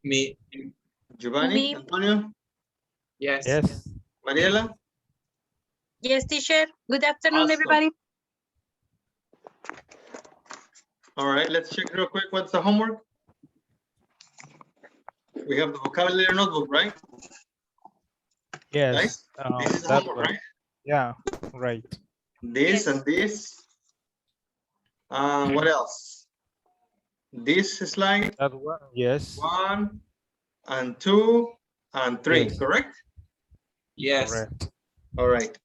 Me. Giovanni? Me. Antonio? Yes. Yes. Mariela? Yes, teacher. Good afternoon, Awesome. everybody. All right, let's check real quick. What's the homework? We have the vocabulary notebook, right? Yes. Guys, this is the That homework, one. right? Yeah, right. This Yes. and this. What else? This slide, That one. Yes. 1 and 2 and 3, Yes. correct? Yes. Correct. All right.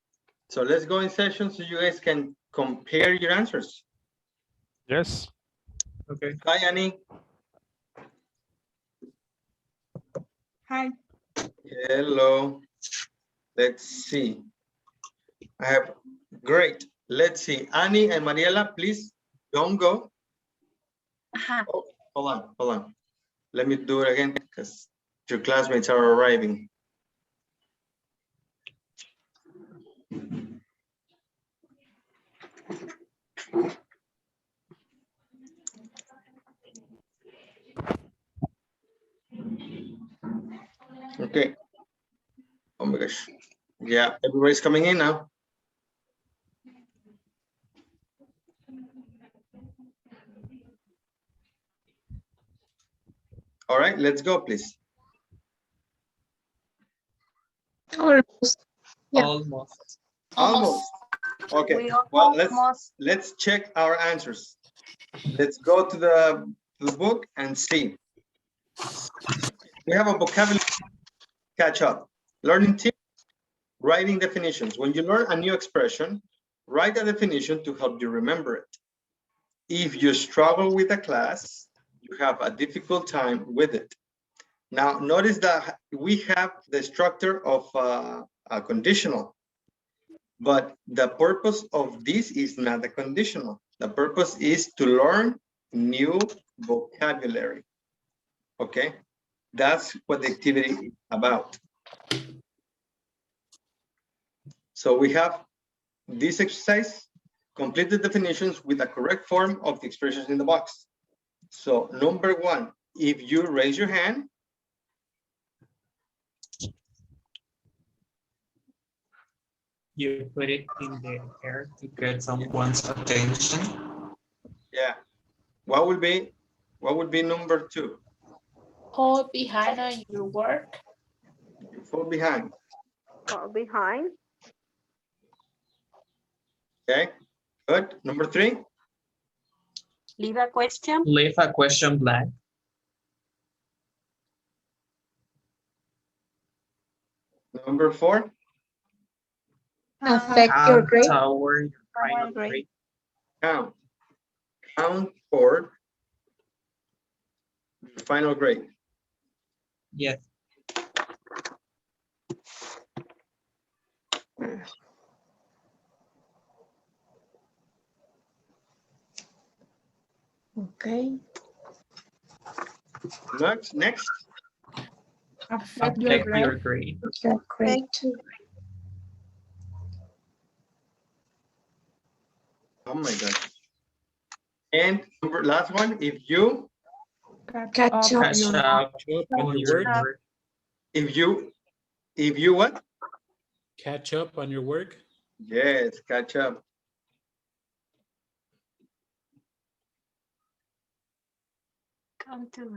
So let's go in session so you guys can compare your answers. Yes. Okay. Hi, Annie. Hi. Hello. Let's see. I have, great. Let's see. Annie and Mariela, please don't go. Oh, hold on. Let me do it again because your classmates are arriving. Okay. Oh my gosh. Yeah, everybody's coming in now. All right, let's go, please. Almost. Yeah. Almost. Almost. Okay. Well, let's check our answers. Let's go to the book and see. We have a vocabulary catch up. Learning tips, writing definitions. When you learn a new expression, write a definition to help you remember it. If you struggle with a class, you have a difficult time with it. Now, notice that we have the structure of a conditional, but the purpose of this is not a conditional. The purpose is to learn new vocabulary. Okay, that's what the activity is about. So we have this exercise, complete the definitions with the correct form of the expressions in the box. So number 1, if you raise your hand, You put it in the air to get someone's attention. yeah, what would be number 2? Fall behind on your work. You fall behind. Fall behind. Okay, good. Number 3. Leave a question. Leave a question blank. Number 4. Affect your grade. Toward your final grade. Count toward your final grade. Yes. Okay. Next. Affect Your your grade. grade. Great. Oh my God. And last one, if you Catch up. Catch up on your work. if you what? Catch up on your work. Yes, catch up. Come to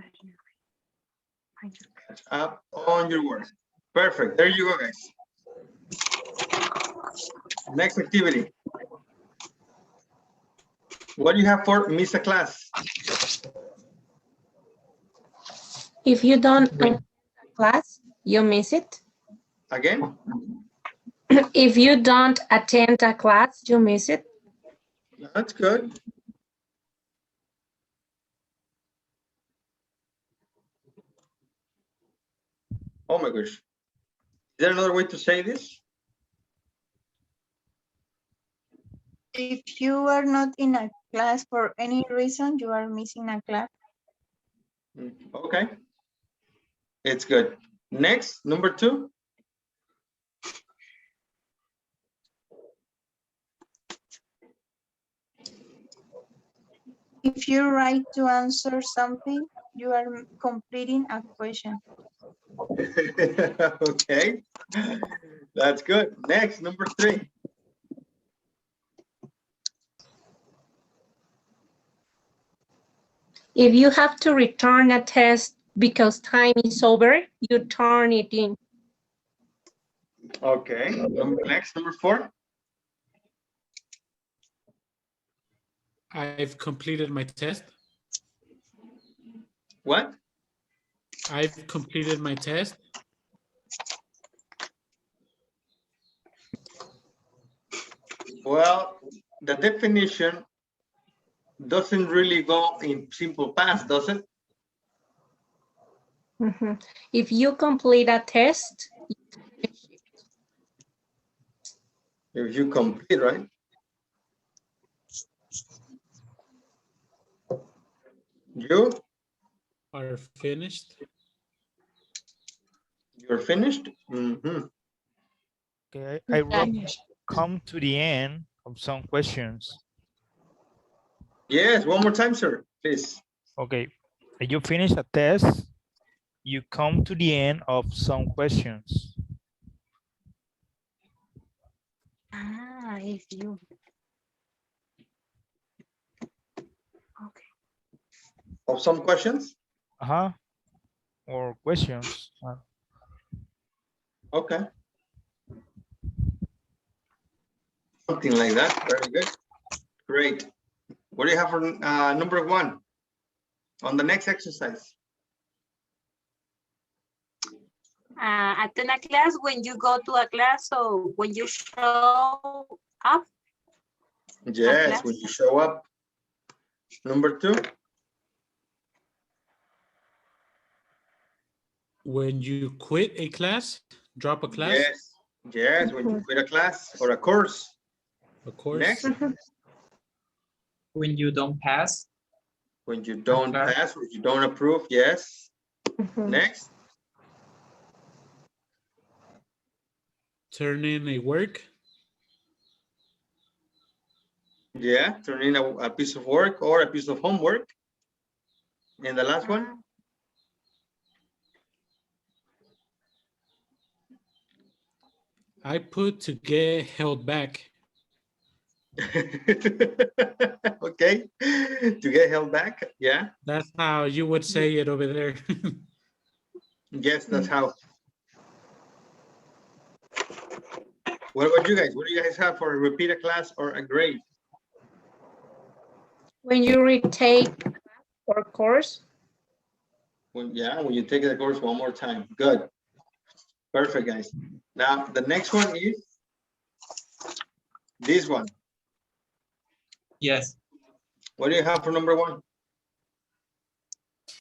Catch up on your work. Perfect. There you go, guys. Next activity. What do you have for miss a class? If you don't attend class, you miss it. Again? If you don't attend a class, you miss it. That's good. Oh my gosh. Is there another way to say this? If you are not in a class for any reason, you are missing a class. Okay. It's good. Next, number 2. If you write to answer something, you are completing a question. Okay, that's good. Next, number 3. If you have to return a test because time is over, you turn it in. Okay, next, number 4. I've completed my test. What? I've completed my test. Well, the definition doesn't really go in simple past, does it? Mhm. If you complete a test, If you complete, right? You? Are finished. You're finished? Mm-hmm. Okay, I wrote Finish. come to the end of some questions. Yes, one more time, sir, please. Okay, you finish a test, you come to the end of some questions. If you. Okay. Of some questions? Uh-huh. Or questions. Okay. Something like that. Very good. Great. What do you have for number 1 on the next exercise? Attend a class when you go to a class, so when you show up. Yes, when you show up. Number 2. When you quit a class, drop a class. Yes. Yes, when you quit a class or a course. Of course. Next. When you don't pass. When you don't Okay. pass, when you don't approve. Yes. Next. Turn in a work. Yeah, turn in a piece of work or a piece of homework. And the last one. I put to get held back. Okay, to get held back. Yeah. That's how you would say it over there. Yes, that's how. What about you guys? What do you guys have for a repeat a class or a grade? when you retake or course, When you take the course one more time. Good. Perfect, guys. Now the next one is this one. Yes. What do you have for number 1?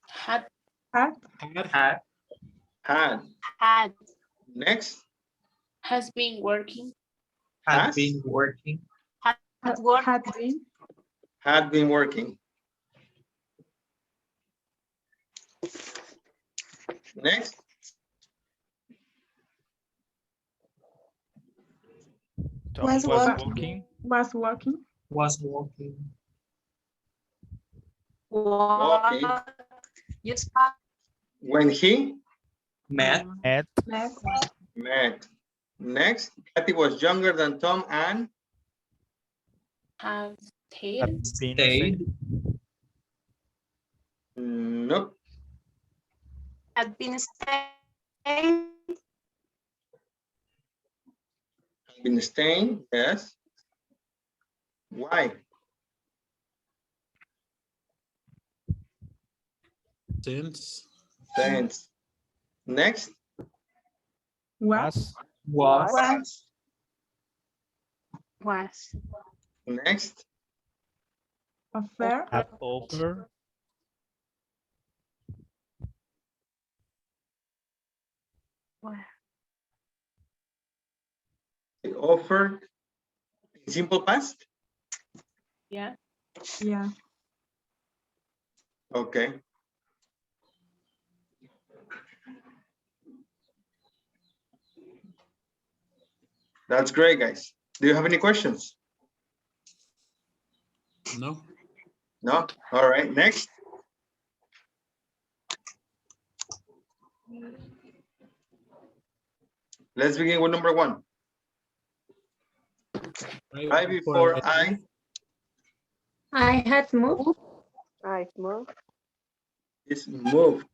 Had. Had. Had. Next. Has been working. Had been working. Had been. Had been working. Next. Tom Was walking. Was walking. Was walking. Walking. Yes. When he Met. met. Next. Kathy was younger than Tom and Have stayed. Had been Stayed. nope. Had been staying. Been staying. Yes. Why? Since. Next. was. Was. Was. Next. Affair. Had offer. It offered in simple past. Yeah. Yeah. Okay. That's great, guys. Do you have any questions? No. No? All right, next. Let's begin with number 1. Right before I had moved. I moved. is moved.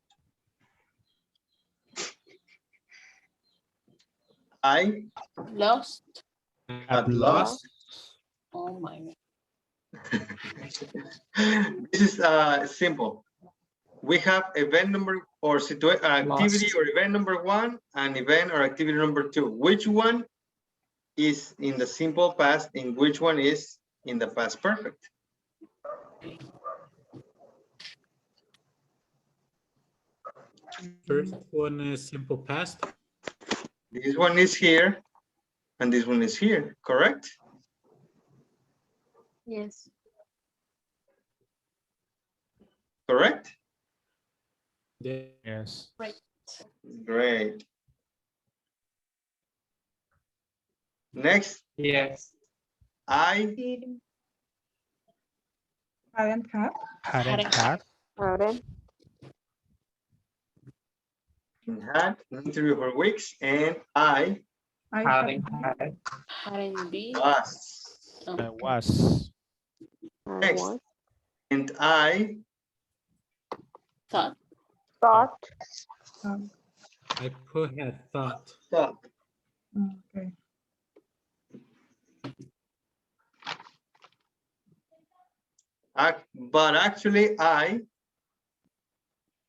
I Lost. had lost. Oh my God. This is simple. We have event number or activity or event number 1 and event or activity number 2. Which one is in the simple past and which one is in the past perfect? First one is simple past. This one is here and this one is here, correct? Yes. Correct? Yes. Right. Great. Next, Yes. I Hadn't had. Hadn't had. Hadn't. had an interview for weeks and I Having had. Hadn't been. was. I was. I Next. was. And I Thought. Thought. I put had thought. thought. Okay. But actually I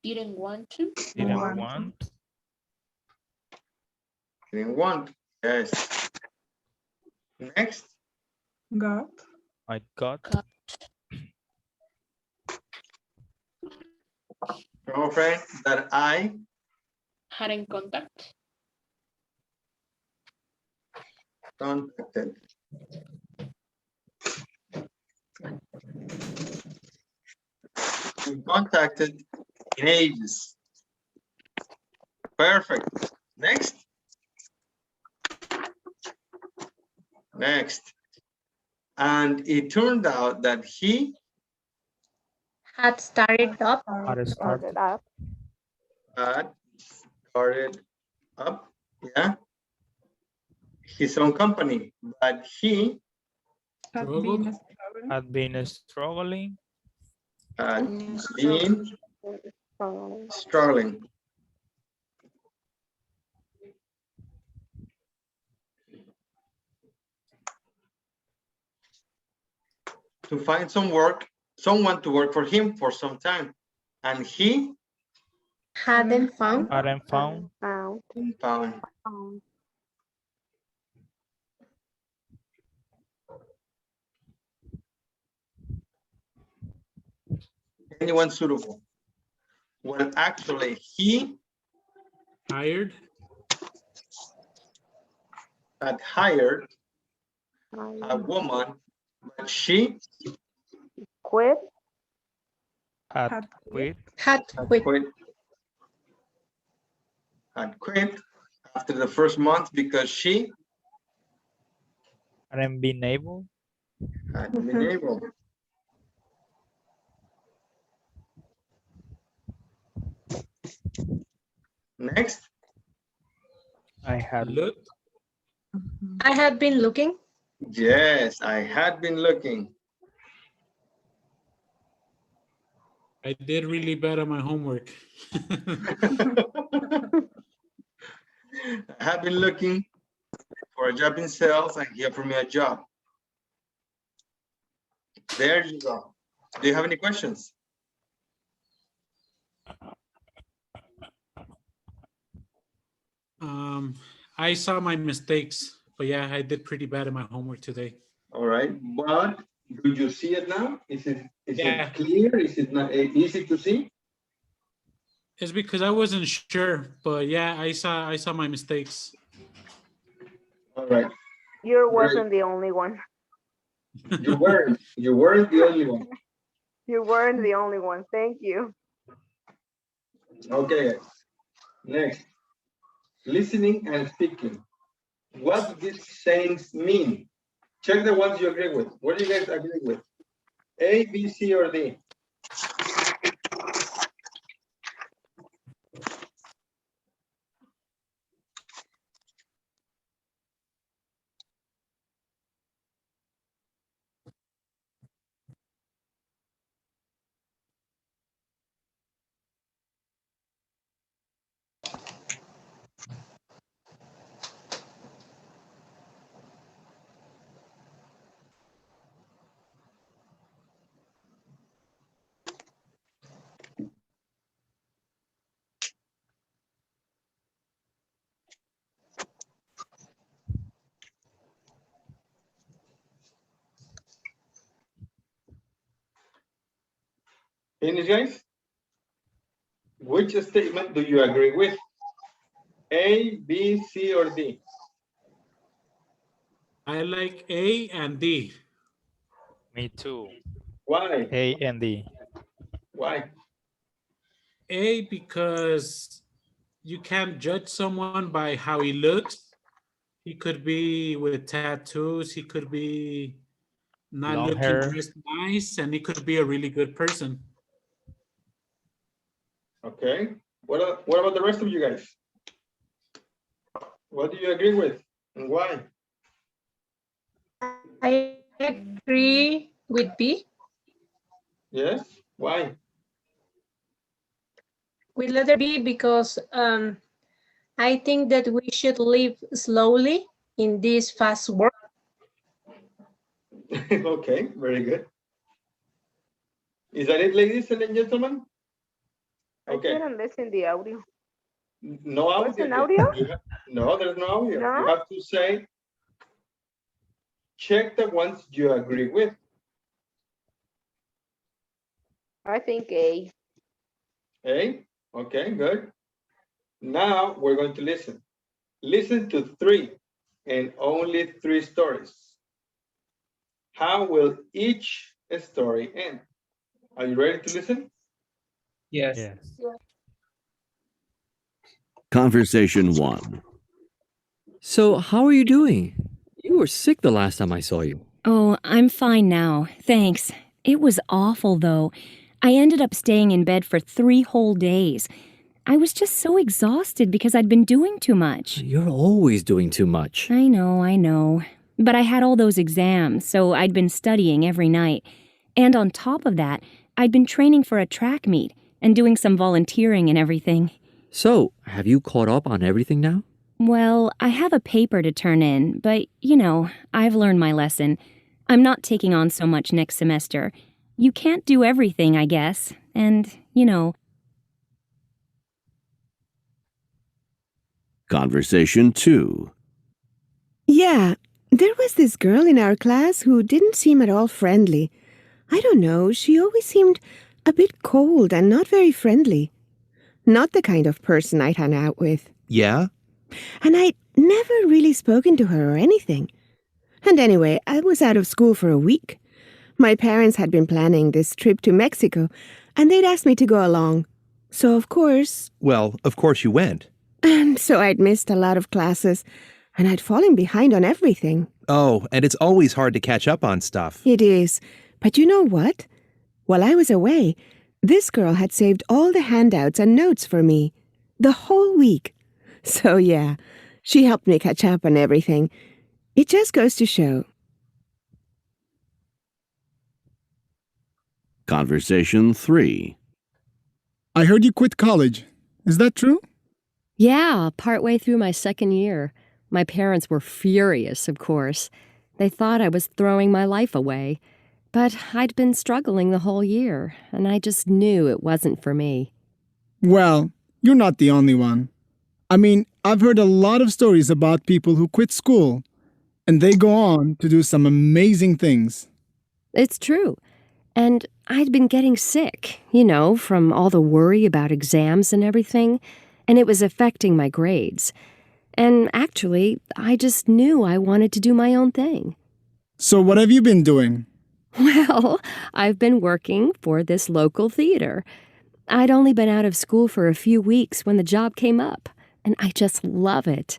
Didn't want to. Didn't Want. want. didn't want. Yes. Next, Got. I got. from a friend that I Hadn't contact. contacted. We contacted in ages. Perfect. Next. Next. And it turned out that he Had started up. Had started. Started up. had started up, yeah, his own company, but he Had Struggled. been struggling. Had been struggling. had been Struggling. struggling. To find someone to work for him for some time. And he Hadn't found. Hadn't found. Found. found. Found. Anyone suitable. Well, actually, he Hired. had hired a Hired. woman, but she Quit. Had Had quit. Had had quit. quit. Had quit after the first month because she Hadn't been able. had been able. Next, I had Looked. I had been looking. yes, I had been looking. I did really bad on my homework. I have been looking for a job in sales and he offered me a job. There you go. Do you have any questions? I saw my mistakes, but yeah, I did pretty bad in my homework today. All right, but do you see it now? Is Yeah. it clear? Is it not easy to see? It's because I wasn't sure, but yeah, I saw my mistakes. All right, You wasn't the only one. you weren't the only one. You weren't the only one. Thank you. Okay, next, listening and speaking. What do these sayings mean? Check the ones you agree with. What do you guys agree with? A, B, C, or D? Finish, guys? Which statement do you agree with? A, B, C, or D? I like A and D. Me too. Why? A and D. Why? A, because you can't judge someone by how he looks. He could be with tattoos. He could be not Long looking hair. dressed nice, and he could be a really good person. Okay. What about the rest of you guys? What do you agree with and why? I agree with B. Yes? Why? With letter B because I think that we should live slowly in this fast world. Okay, very good. Is that it, ladies and gentlemen? Okay. I couldn't listen the audio. No audio. What's an yet. audio? No, there's no audio. No? You have to say, check the ones you agree with. I think A. Okay, okay, good. Now we're going to listen. Listen to 3 and only 3 stories. How will each story end? Are you ready to listen? Yes. Yes. Conversation 1. So, how are you doing? You were sick the last time I saw you. Oh, I'm fine now, thanks. It was awful, though. I ended up staying in bed for 3 whole days. I was just so exhausted because I'd been doing too much. You're always doing too much. I know. But I had all those exams, so I'd been studying every night. And on top of that, I'd been training for a track meet and doing some volunteering and everything. So, have you caught up on everything now? Well, I have a paper to turn in, but, I've learned my lesson. I'm not taking on so much next semester. You can't do everything, I guess. And, Conversation 2. Yeah, there was this girl in our class who didn't seem at all friendly. I don't know, she always seemed a bit cold and not very friendly. Not the kind of person I'd hang out with. Yeah? And I'd never really spoken to her or anything. And anyway, I was out of school for a week. My parents had been planning this trip to Mexico, and they'd asked me to go along. So, of course... Well, of course you went. And so I'd missed a lot of classes, and I'd fallen behind on everything. Oh, and it's always hard to catch up on stuff. It is. But you know what? While I was away, this girl had saved all the handouts and notes for me. The whole week. So yeah, she helped me catch up on everything. It just goes to show. Conversation 3. I heard you quit college. Is that true? Yeah, partway through my second year. My parents were furious, of course. They thought I was throwing my life away. But I'd been struggling the whole year, and I just knew it wasn't for me. Well, you're not the only one. I mean, I've heard a lot of stories about people who quit school, and they go on to do some amazing things. It's true. And I'd been getting sick, from all the worry about exams and everything, and it was affecting my grades. And actually, I just knew I wanted to do my own thing. So what have you been doing? Well, I've been working for this local theater. I'd only been out of school for a few weeks when the job came up, and I just love it.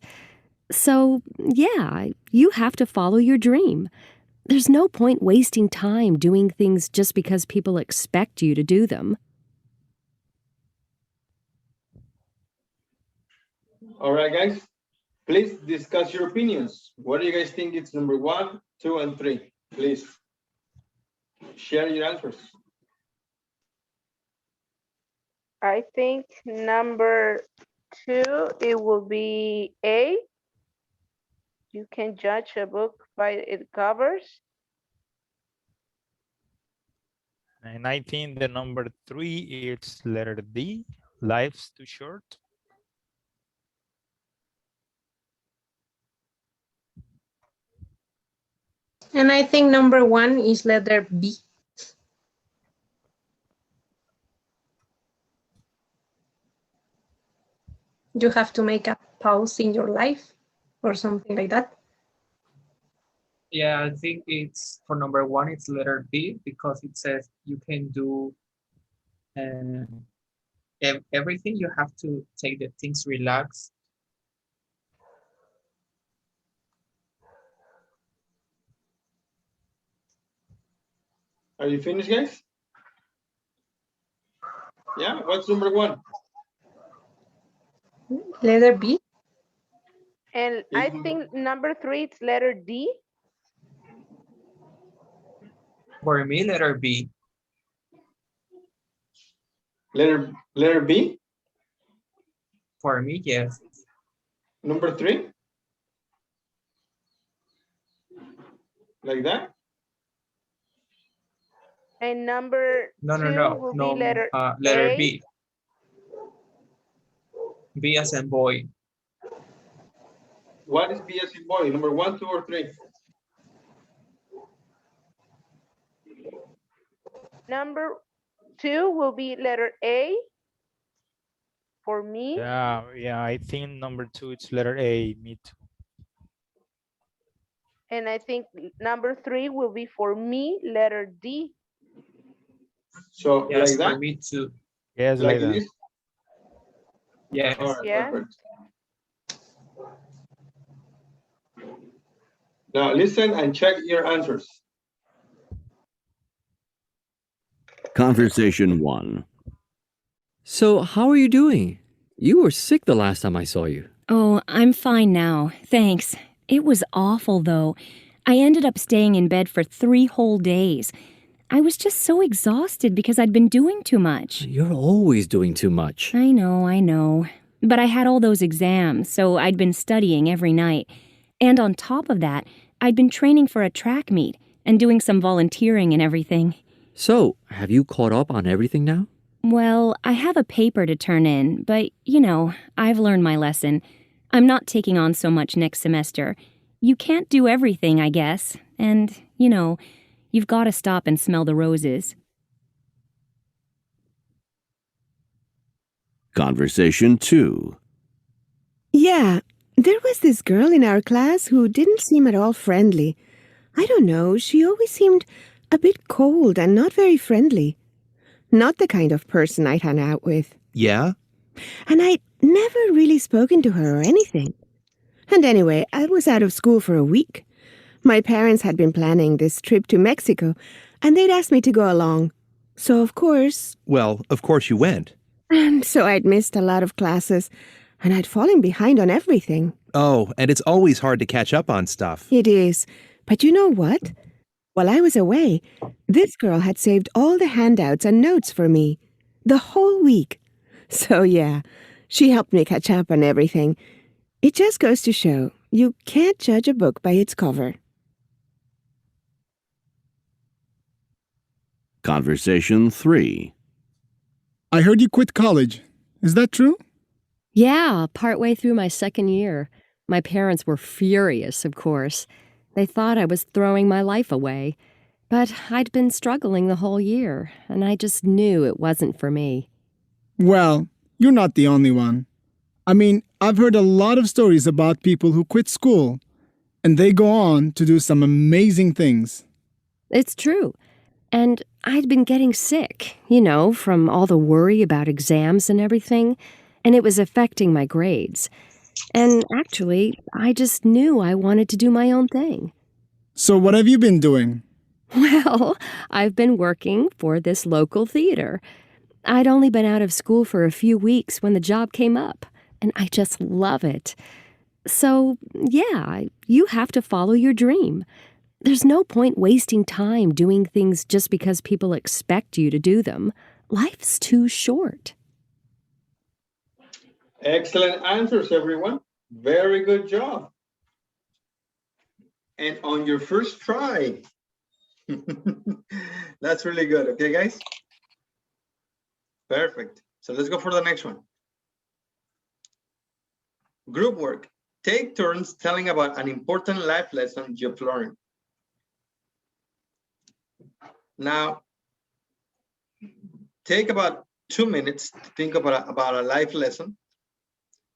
So, yeah, you have to follow your dream. there's no point wasting time doing things just because people expect you to do them. All right, guys. Please discuss your opinions. What do you guys think it's number 1, 2, and 3? Please share your answers. I think number 2, it will be A. You can judge a book by its covers. And I think the number 3 is letter D, life's too short. And I think number 1 is letter B. You have to make a pause in your life or something like that. Yeah, I think it's for number 1, it's letter B because it says you can do everything. You have to take the things relaxed. Are you finished, guys? Yeah, what's number 1? Letter B. And I think number 3, it's letter D. For me, letter B. Letter B? For me, yes. Number 3? Like that? And number No, 2 will no, be letter letter A. B. B as in boy. What is B as in boy? Number 1, 2, or 3? Number 2 will be letter A for me. Yeah, I think number 2 it's letter A, me too. And I think number 3 will be for me, letter D. So yes, like that? for me too. Yes, Like that. this? Yes. All right, Yeah. perfect. Now listen and check your answers. Conversation 1. So, how are you doing? You were sick the last time I saw you. Oh, I'm fine now, thanks. It was awful, though. I ended up staying in bed for 3 whole days. I was just so exhausted because I'd been doing too much. You're always doing too much. I know. But I had all those exams, so I'd been studying every night. And on top of that, I'd been training for a track meet and doing some volunteering and everything. So, have you caught up on everything now? Well, I have a paper to turn in, but, I've learned my lesson. I'm not taking on so much next semester. You can't do everything, I guess. And, you've got to stop and smell the roses. Conversation 2. Yeah, there was this girl in our class who didn't seem at all friendly. I don't know, she always seemed a bit cold and not very friendly. Not the kind of person I'd hang out with. Yeah? And I'd never really spoken to her or anything. And anyway, I was out of school for a week. My parents had been planning this trip to Mexico, and they'd asked me to go along. So, of course... Well, of course you went. And so I'd missed a lot of classes, and I'd fallen behind on everything. Oh, and it's always hard to catch up on stuff. It is. But you know what? While I was away, this girl had saved all the handouts and notes for me. The whole week. So yeah, she helped me catch up on everything. It just goes to show, you can't judge a book by its cover. Conversation 3. I heard you quit college. Is that true? Yeah, partway through my second year. My parents were furious, of course. They thought I was throwing my life away. But I'd been struggling the whole year, and I just knew it wasn't for me. Well, you're not the only one. I mean, I've heard a lot of stories about people who quit school, and they go on to do some amazing things. It's true. And I'd been getting sick, from all the worry about exams and everything, and it was affecting my grades. And actually, I just knew I wanted to do my own thing. So what have you been doing? Well, I've been working for this local theater. I'd only been out of school for a few weeks when the job came up, and I just love it. So, yeah, you have to follow your dream. There's no point wasting time doing things just because people expect you to do them. Life's too short. Excellent answers, everyone. Very good job. And on your first try. That's really good. Okay, guys? Perfect. So let's go for the next one. Group work. Take turns telling about an important life lesson you've learned. Now, take about 2 minutes to think about a life lesson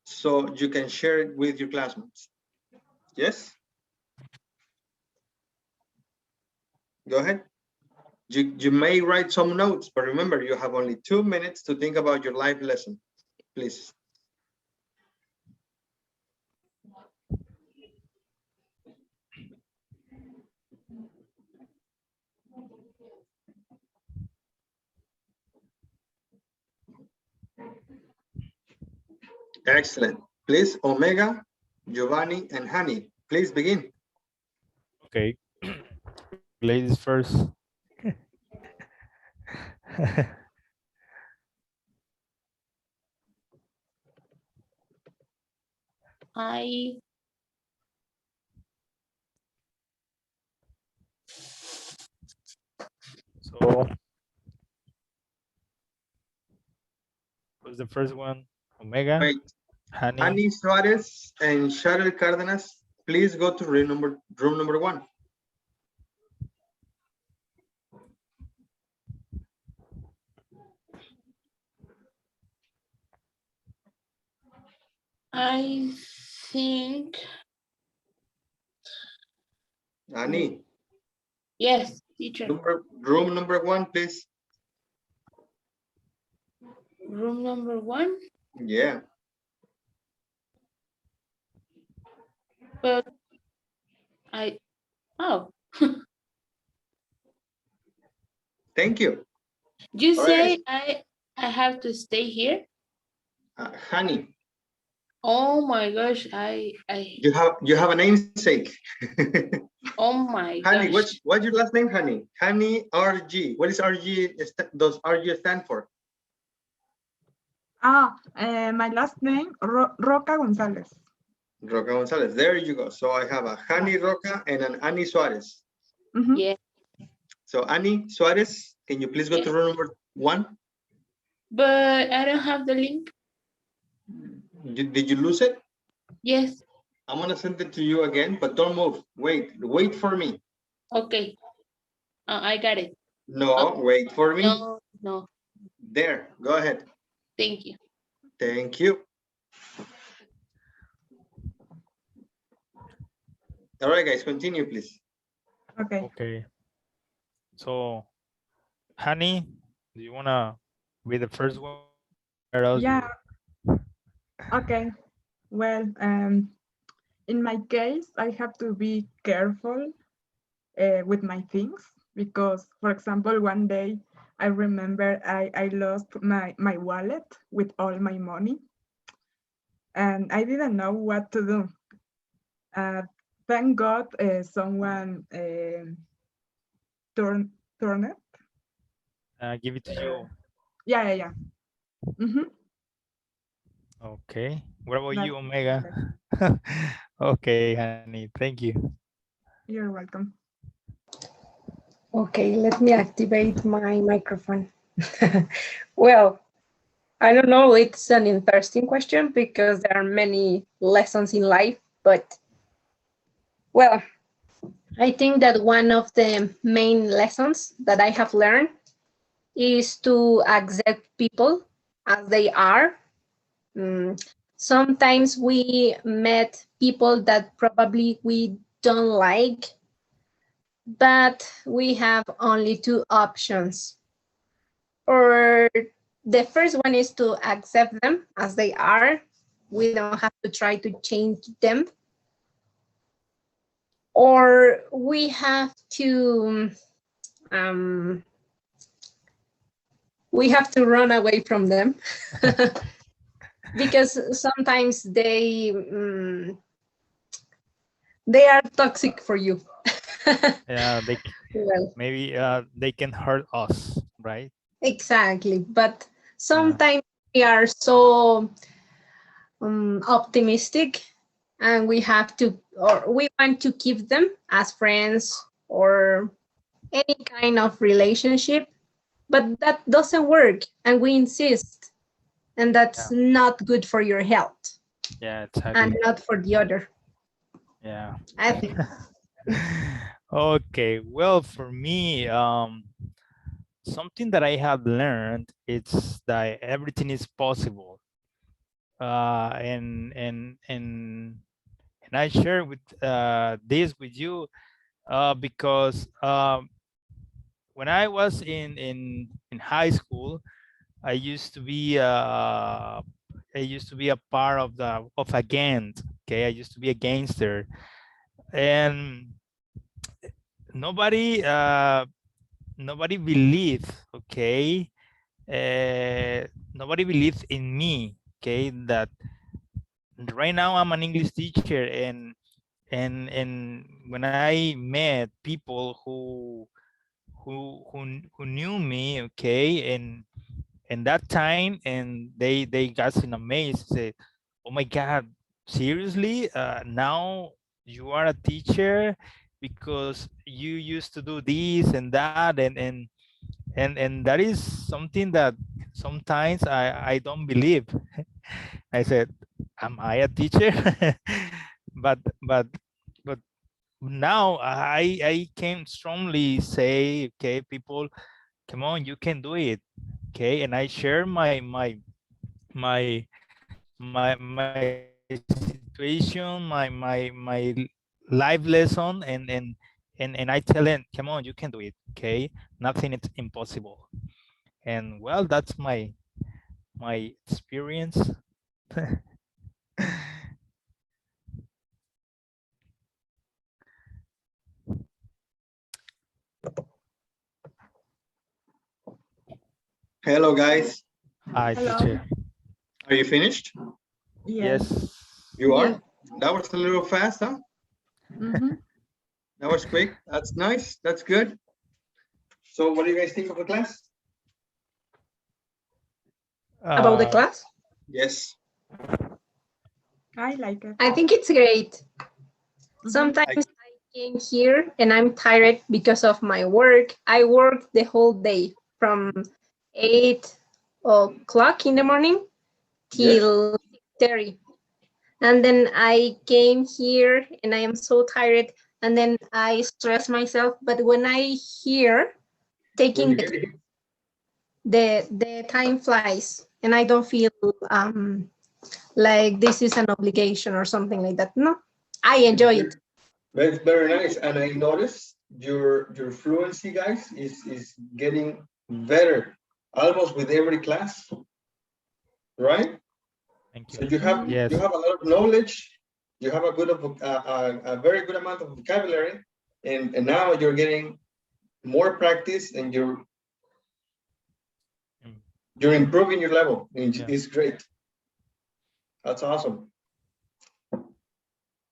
so you can share it with your classmates. Yes? Go ahead. You may write some notes, but remember, you have only 2 minutes to think about your life lesson, please. Excellent. Please, Omega, Giovanni, and Hani, please begin. Okay. Ladies first. So, who's the first one? Omega? Wait. Hani Suarez and Cheryl Cardenas, please go to room number 1. I think. Ani. Yes, teacher. Room number 1, please. Room number 1? Yeah. But oh. Thank you. You All say right. I have to stay here? Hani. Oh my gosh, You have a namesake. Oh my Hani, gosh. what's your last name, Hani? Hani RG. What is RG? Does RG stand for? My last name, Roca Gonzalez. Roca Gonzalez. There you go. So I have a Hani Roca and an Ani Suarez. Yeah. So Ani Suarez, can you please go to room number 1? But I don't have the link. Did you lose it? Yes. I'm gonna send it to you again, but don't move. Wait for me. Okay. I got it. No, wait for me. No. There, go ahead. Thank you. Thank you. All right, guys, continue, please. Okay. So, Honey, do you want to be the first one? Yeah. Okay. Well, in my case, I have to be careful with my things because, for example, one day I remember I lost my wallet with all my money and I didn't know what to do. Thank God someone turned it. Give it to you. Yeah. Okay. What about you, Omega? Okay, honey. Thank you. You're welcome. Okay, let me activate my microphone. Well, I don't know, it's an interesting question because there are many lessons in life, but well, I think that one of the main lessons that I have learned is to accept people as they are. Sometimes we met people that probably we don't like, but we have only two options. Or the first one is to accept them as they are. We don't have to try to change them. or we have to run away from them because sometimes they are toxic for you. Yeah, Well, maybe they can hurt us, right? exactly, but sometimes we are so optimistic, and we have to, or we want to keep them as friends or any kind of relationship, but that doesn't work, and we insist, and that's not good for your health Yeah, and exactly. not for the other. Yeah. I think. Okay, well, for me, something that I have learned is that everything is possible. And I share with this with you because when I was in high school, I used to be a part of a gang. Okay, I used to be a gangster, and nobody nobody believed. Okay, nobody believed in me. Okay, that right now I'm an English teacher, and when I met people who knew me, okay, and that time, and they got in amazed, say, oh my God, seriously, now you are a teacher, because you used to do this and that, and that is something that sometimes I don't believe. I said, am I a teacher? but but but now I can strongly say, okay, people, come on, you can do it. Okay, and I share my situation, my life lesson, and I tell them, come on, you can do it. Okay, nothing is impossible. And well, that's my experience. Hello, guys. Hi, Hello. teacher. Are you finished? Yes. You are? Yeah. That was a little fast, huh? That was quick. That's nice. That's good. So what do you guys think of the class? About the class? Yes. I like it. I think it's great. Sometimes I came here and I'm tired because of my work. I work the whole day from 8 o'clock in the morning till 6:30. And then I came here and I am so tired, and then I stress myself. But when I hear taking the time flies, and I don't feel like this is an obligation or something like that. No, I enjoy it. That's very nice. And I noticed your fluency, guys, is getting better almost with every class, right? Thank you. So you have a lot of knowledge. You have a very good amount of vocabulary, and now you're getting more practice, and you're improving your level. It's great. That's awesome.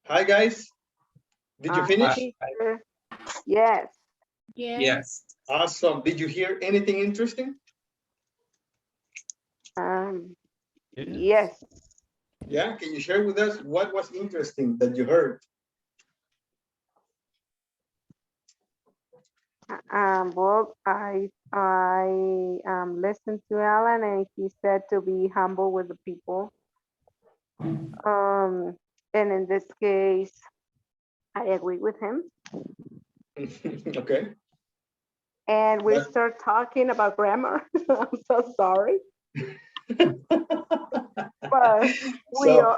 Hi, guys. Did you finish? Yes. Yes. Awesome. Did you hear anything interesting? Yes. Yeah. Can you share with us what was interesting that you heard? Well, I listened to Alan, and he said to be humble with the people. And in this case, I agree with him. Okay. And we start talking about grammar. I'm so sorry. But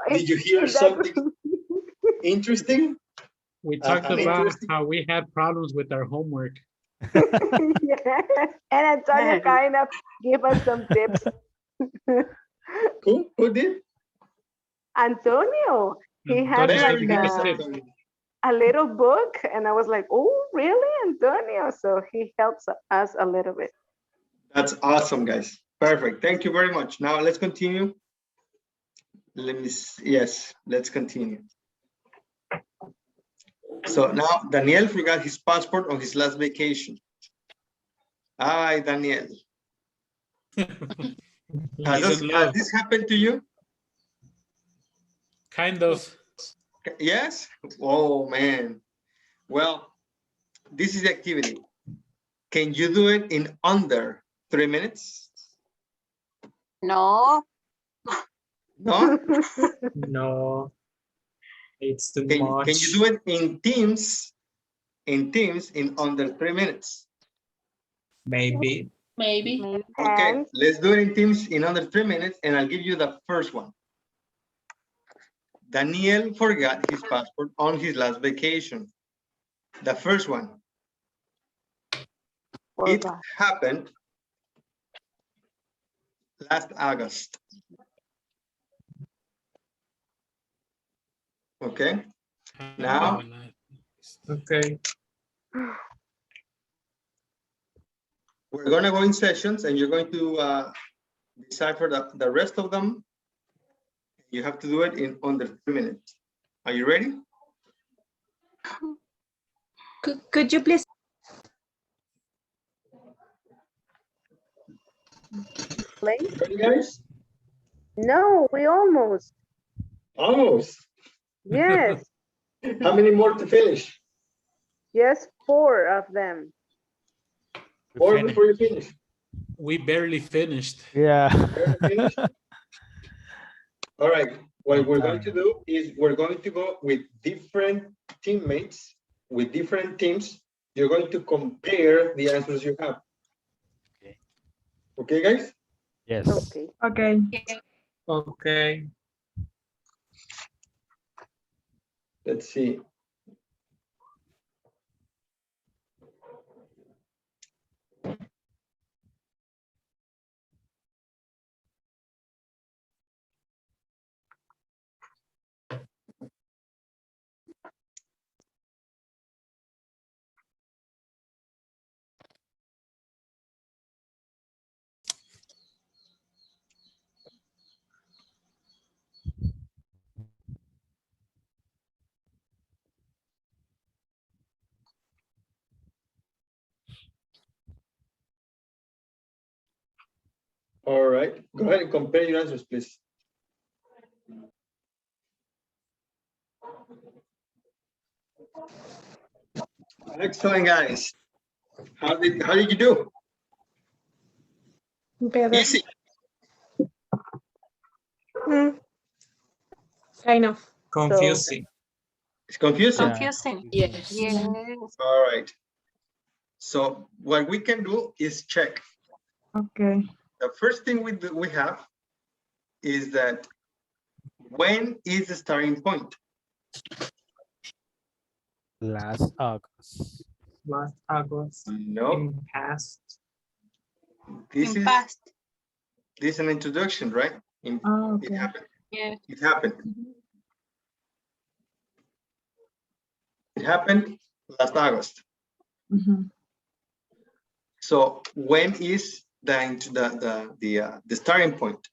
did you hear something interesting? We talked about how we had problems with our homework. Yes. And Antonio kind of gave us some tips. Who did? Antonio. He had Antonio like gave us tips. a little book, and I was like, oh, really, Antonio? So he helps us a little bit. That's awesome, guys. Perfect. Thank you very much. Now let's continue. Let me see. Yes, let's continue. So now Daniel forgot his passport on his last vacation. Hi, Daniel. Has this happened to you? Kind of. Yes? Oh, man. Well, this is the activity. Can you do it in under 3 minutes? No. No? No. It's too Can much. you do it in teams in under 3 minutes? Maybe. Maybe. Okay, let's do it in teams in under 3 minutes, and I'll give you the first one. Daniel forgot his passport on his last vacation. The first one. It happened last August. Okay. Now. Okay. We're going to go in sessions, and you're going to decipher the rest of them. You have to do it in under 3 minutes. Are you ready? Could you please? Ready, guys? No, we almost. Almost. Yes. How many more to finish? Yes, 4 of them. 4 before you finish. We barely finished. Yeah. All right. What we're going to do is we're going to go with different teammates, with different teams. You're going to compare the answers you have. Okay. Okay, guys? Yes. Okay. Okay. Okay. Let's see. All right. Go ahead and compare your answers, please. Excellent, guys. How did you do? Better. Easy. Kind of. Confusing. It's confusing. Confusing. Yes. Yes. All right. So what we can do is check. Okay. The first thing we have is that when is the starting point? Last August. Last August. No. In past. This In is past. this is an introduction, right? Oh, okay. It happened. Yes. It happened. It happened last August. Mm-hmm. So when is the starting point?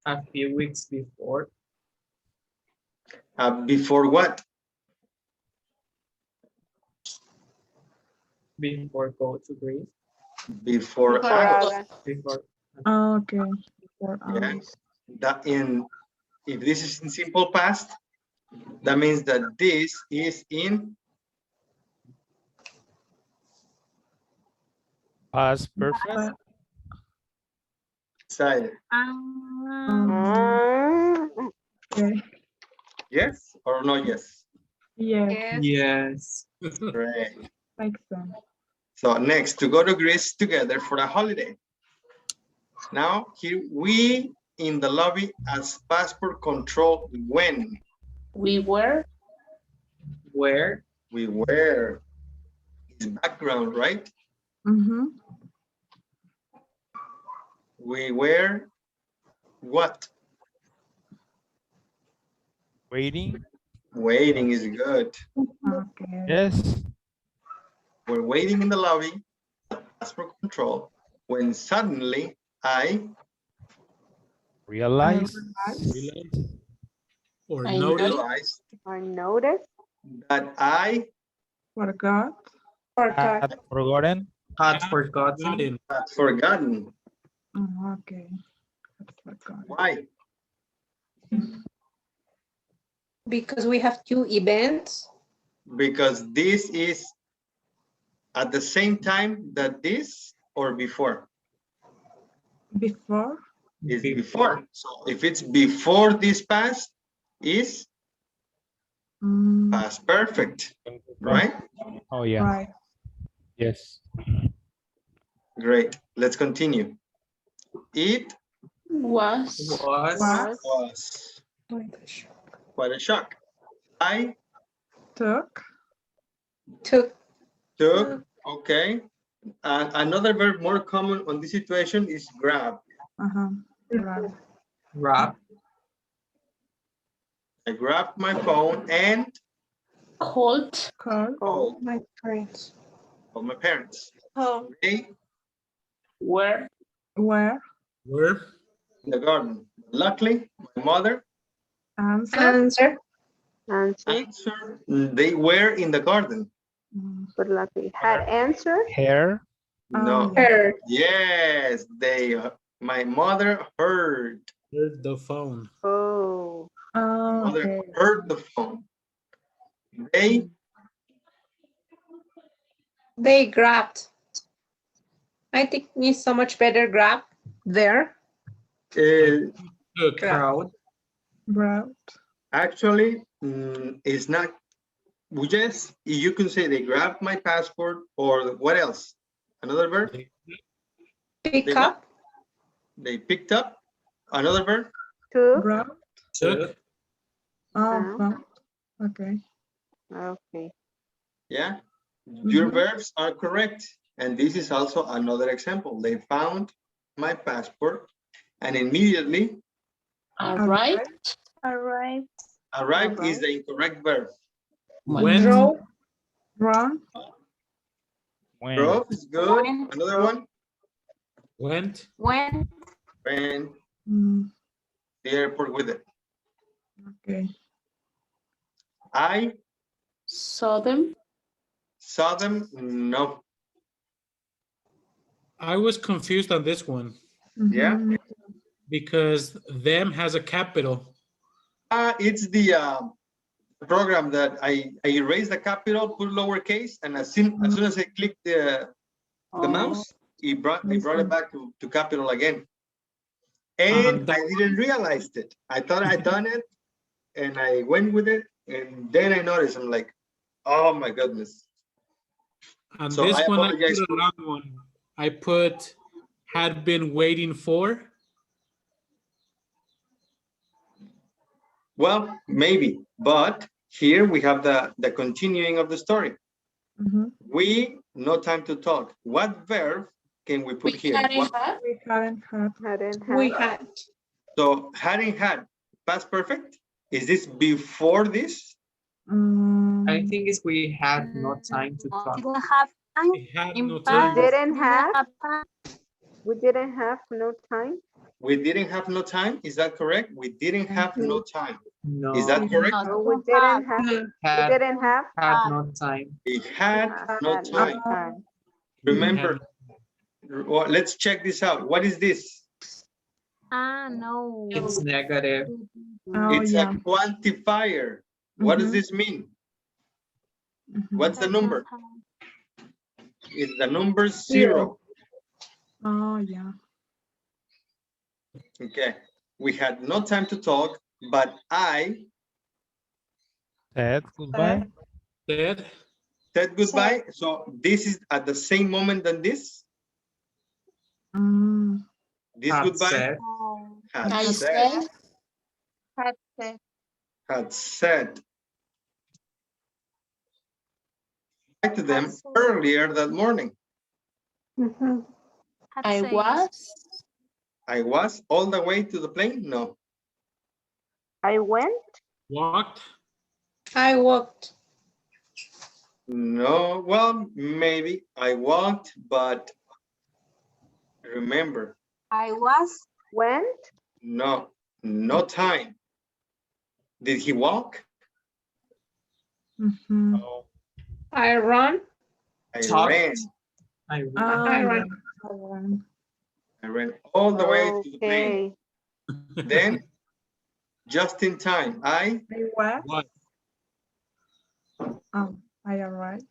A few weeks before. Before what? Before go to Greece. Before Before August. August. Before. Oh, okay. Before Yes. That if this is in simple past, that means that this is in Past perfect. side. Okay. Yes or no? Yes. Yes. Yes. Great. Makes sense. So next, to go to Greece together for a holiday. Now here we in the lobby as passport control when? We were. Where? We were. It's background, right? Mm-hmm. We were. What? Waiting. Waiting is good. Okay. Yes. We're waiting in the lobby, passport control, when suddenly I Realize. Or I notice. realized Or notice. that I Forgot. Had forgotten. Had forgotten. had forgotten. Okay. Forgot. Why? Because we have two events. Because this is at the same time that this or before? Before. Is before. So if it's before this past, is past perfect, right? Oh, yeah. Right. Yes. Great. Let's continue. It Was. was quite a shock. I Took. took. Okay. Another verb more common on this situation is grab. Grab. Grab. I grabbed my phone and Called. called my parents. called my parents. Oh. They Where. Where. Where? in the garden. Luckily, my mother Answer. answered. They were in the garden. But luckily, had answered. Hair. No. Her. Yes, my mother heard. Heard the phone. Oh. Mother Okay. heard the phone. They grabbed. I think it's so much better grab there. Crowd. Brought. Actually, it's not. Yes, you can say they grabbed my passport, or what else? Another verb? Pick up. They picked up. Another verb? Brought. Took. Oh, okay. Okay. Yeah, your verbs are correct. And this is also another example. They found my passport and immediately Arrived. arrived is the incorrect verb. Went. Drove. Run. Drove is good. Another one? Went. When. Went the airport with it. Okay. I Saw them. saw them. No. I was confused on this one. Yeah. Because them has a capital. It's the program that I erase the capital, put lowercase, and as soon as I click the mouse, it brought it back to capital again. And I didn't realize it. I thought I'd done it, and I went with it, and then I noticed. I'm like, oh my goodness. On So this I one, I apologize put a long one. I put had been waiting for. Well, maybe, but here we have the continuing of the story. We, no time to talk. What verb can we put here? We hadn't had. We had. So hadn't had, past perfect. Is this before this? I think it's we had no time to talk. Didn't have time. We had no We time. didn't have. We didn't have no time. We didn't have no time. Is that correct? We didn't have no time. No. Is that correct? No, we didn't have. Had, We didn't have. had no time. We had no Had time. Remember, well, let's check this out. What is this? No. It's negative. It's a quantifier. What does this mean? What's the number? It's the number 0. Oh, yeah. Okay. We had no time to talk, but I said goodbye. Said goodbye. So this is at the same moment than this? This Had goodbye? said. Had said. Had said. Had said. Back to them earlier that morning. I was. I was all the way to the plane? No. I went. Walked. I walked. No, well, maybe I walked, but remember. I was. Went. No, no time. Did he walk? No. I run. I Talked. ran. I I ran. I ran all the way to the plane. Okay. Then, just in time, I What? I arrived.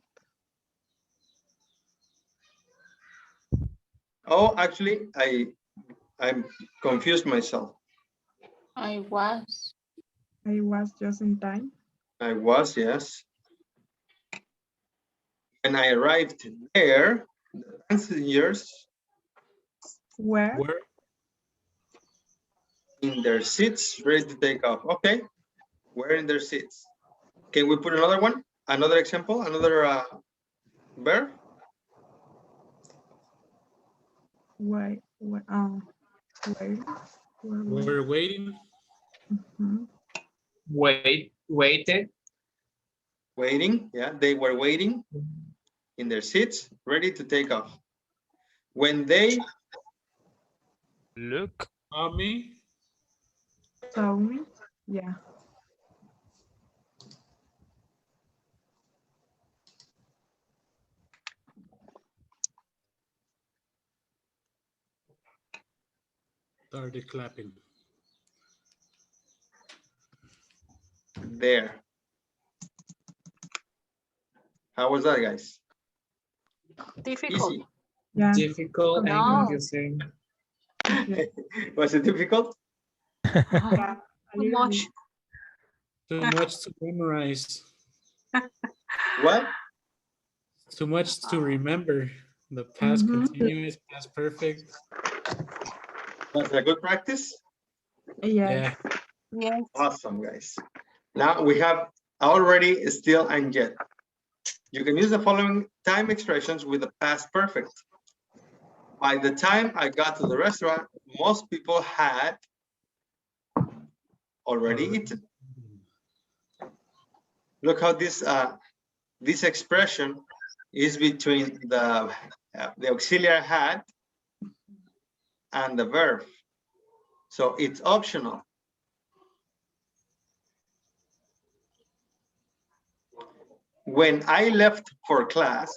Oh, actually, I'm confused myself. I was. I was just in time. I was, yes. When I arrived there, the passengers Where? were in their seats, ready to take off. Okay, we're in their seats. Can we put another one? Another example? Another verb? Wait. Waiting. We're waiting. Waited. Waiting, yeah, they were waiting in their seats, ready to take off. When they look at me, saw me, yeah. started clapping. there. How was that, guys? Difficult. Easy. Yeah. Difficult. I No. think you say. Was it difficult? Yeah. Too much. Too much to memorize. What? Too much to remember. The past continuous, past perfect. Was it a good practice? Yes. Yes. Awesome, guys. Now we have already, still, and yet. You can use the following time expressions with the past perfect. By the time I got to the restaurant, most people had already eaten. Look how this expression is between the auxiliary had and the verb. So it's optional. When I left for class,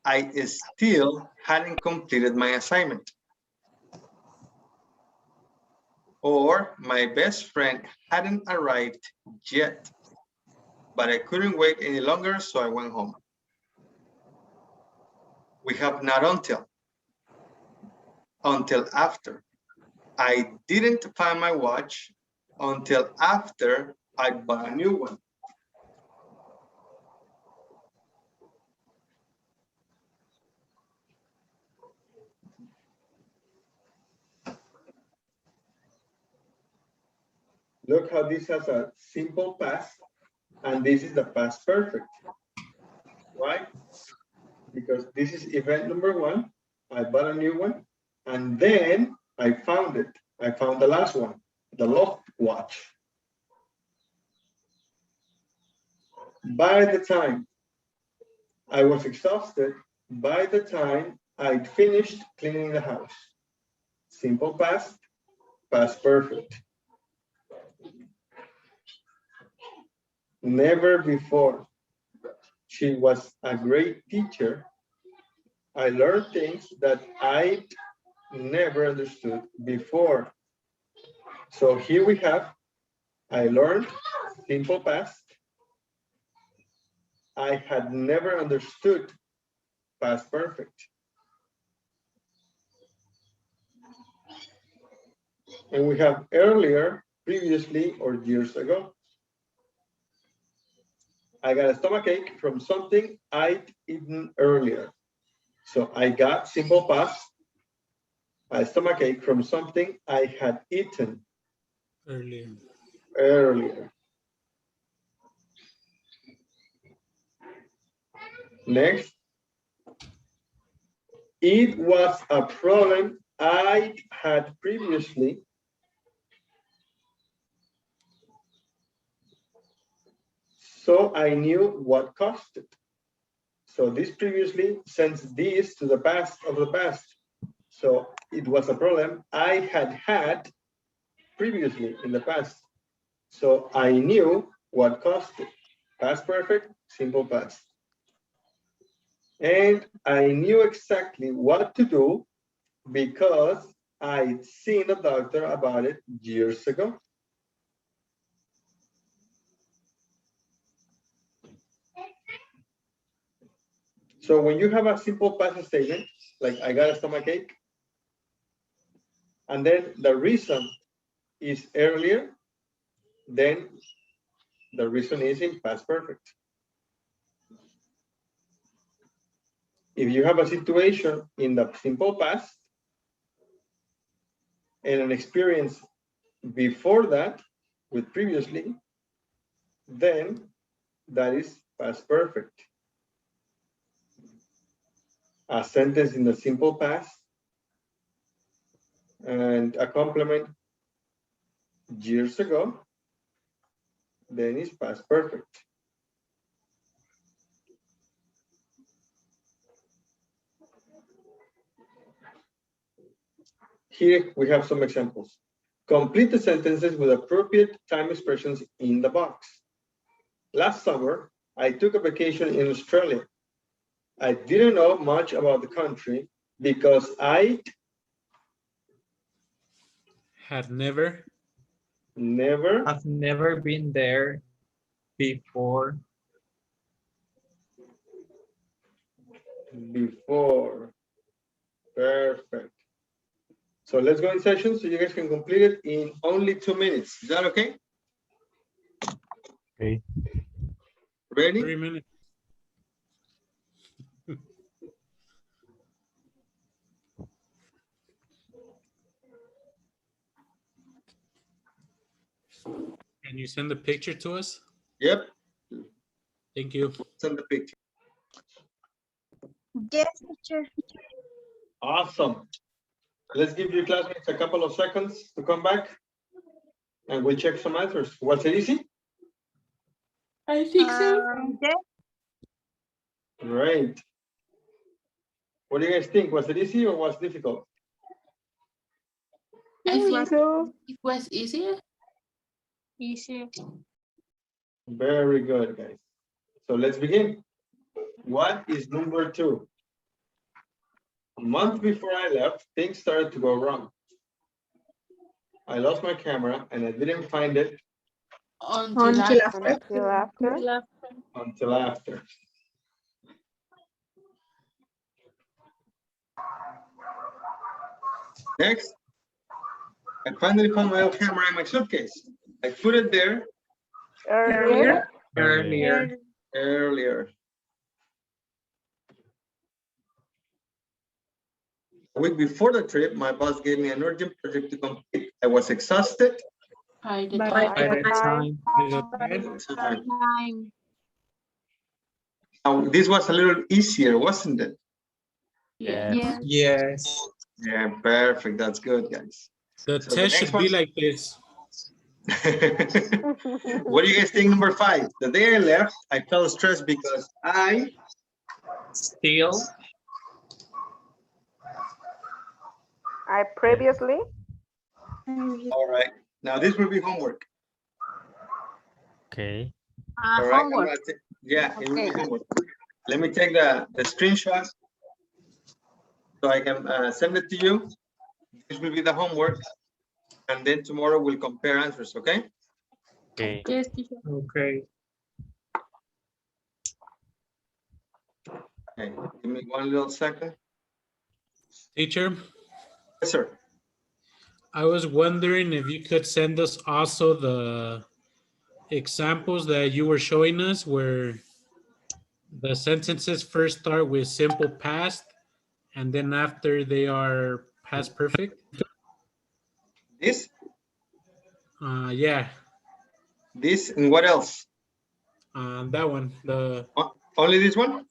I still hadn't completed my assignment. Or my best friend hadn't arrived yet, but I couldn't wait any longer, so I went home. We have not until after. I didn't find my watch until after I bought a new one. Look how this has a simple past, and this is the past perfect, right? Because this is event number one. I bought a new one, and then I found it. I found the last one, the lost watch. By the time I was exhausted, by the time I'd finished cleaning the house. Simple past, past perfect. Never before. She was a great teacher. I learned things that I'd never understood before. So here we have, I learned, simple past. I had never understood, past perfect. And we have earlier, previously, or years ago. I got a stomachache from something I'd eaten earlier. So I got, simple past, a stomachache from something I had eaten earlier. Next, it was a problem I had previously. So I knew what cost it. So this previously sends this to the past of the past. So it was a problem I had previously in the past. So I knew what cost it. Past perfect, simple past. And I knew exactly what to do because I'd seen a doctor about it years ago. So when you have a simple past statement, like I got a stomachache, and then the reason is earlier, then the reason is in past perfect. If you have a situation in the simple past and an experience before that with previously, then that is past perfect. A sentence in the simple past and a complement years ago, then is past perfect. Here we have some examples. Complete the sentences with appropriate time expressions in the box. Last summer, I took a vacation in Australia. I didn't know much about the country because I Had never I've never been there before. Perfect. So let's go in session so you guys can complete it in only 2 minutes. Is that okay? Okay. Ready? 3 minutes. Can you send the picture to us? Yep. Thank you. Send the picture. Yes, teacher. Awesome. Let's give your classmates a couple of seconds to come back and we'll check some answers. Was it easy? I think so. Yes. Great. What do you guys think? Was it easy or was it difficult? I think So, it was easier. Easy. Very good, guys. So let's begin. What is number 2? A month before I left, things started to go wrong. I lost my camera and I didn't find it Until until after. Next, I finally found my old camera in my suitcase. I put it there Earlier. earlier. A week before the trip, my boss gave me an urgent project to complete. I was exhausted. by the By time. the time. Now, this was a little easier, wasn't it? Yes. Yes. Yeah, perfect. That's good, guys. The So test should be like this. What do you guys think? Number 5. The day I left, I felt stressed because I Still. I previously. All right. Now this will be homework. Okay. All right. Homework. Yeah, it will be Okay. homework. Let me take the screenshot so I can send it to you. This will be the homework. And then tomorrow we'll compare answers, okay? Okay. Yes, teacher. Okay. Okay, give me one little second. Teacher, Yes, sir. I was wondering if you could send us also the examples that you were showing us where the sentences first start with simple past and then after they are past perfect. This? Yeah. This and what else? That one. Only this one?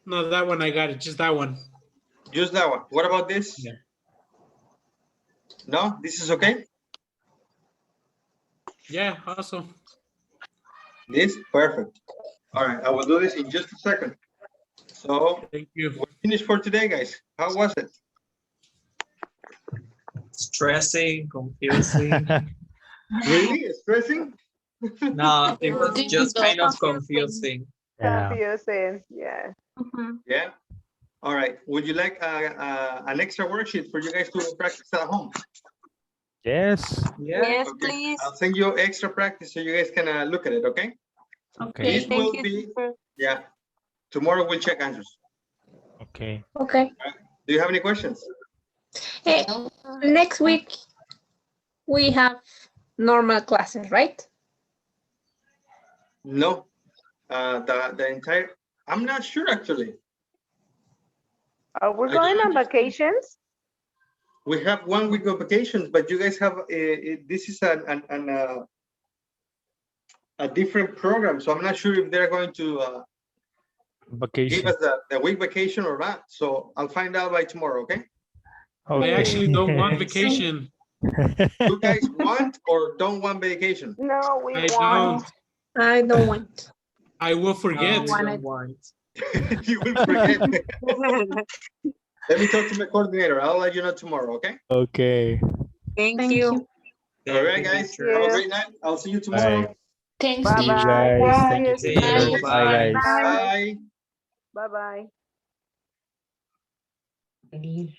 No, that one I got it. Just that one. Just that one. What about this? Yeah. No, this is okay? Yeah, awesome. This? Perfect. All right, I will do this in just a second. So Thank you. we're finished for today, guys. How was it? Stressing, confusing. Really? Stressing? No, it was just kind of confusing. Confusing, yeah. Yeah. All right. Would you like an extra worksheet for you guys to practice at home? Yes. Yes, Okay. please. I'll send you extra practice so you guys can look at it. Okay. Okay, This thank will you. be Teacher. yeah. Tomorrow we'll check answers. Okay. Okay. Do you have any questions? Hey, next week we have normal classes, right? No. The entire. I'm not sure actually. Are we going on vacations? We have 1 week of vacations, but you guys have this is a different program, so I'm not sure if they're going to Vacation. give us the week vacation or not. So I'll find out by tomorrow. Okay. I actually don't want vacation. You guys want or don't want vacation? No, we I want. don't. I don't want. I will forget. No, we don't want. You will forget. Let me talk to my coordinator. I'll let you know tomorrow. Okay. Okay. Thank you. All right, guys. Have a great night. I'll see you tomorrow. Bye. Thanks. See you guys. Thank you, See teacher. you. Bye, guys. Bye. Bye-bye. Bye.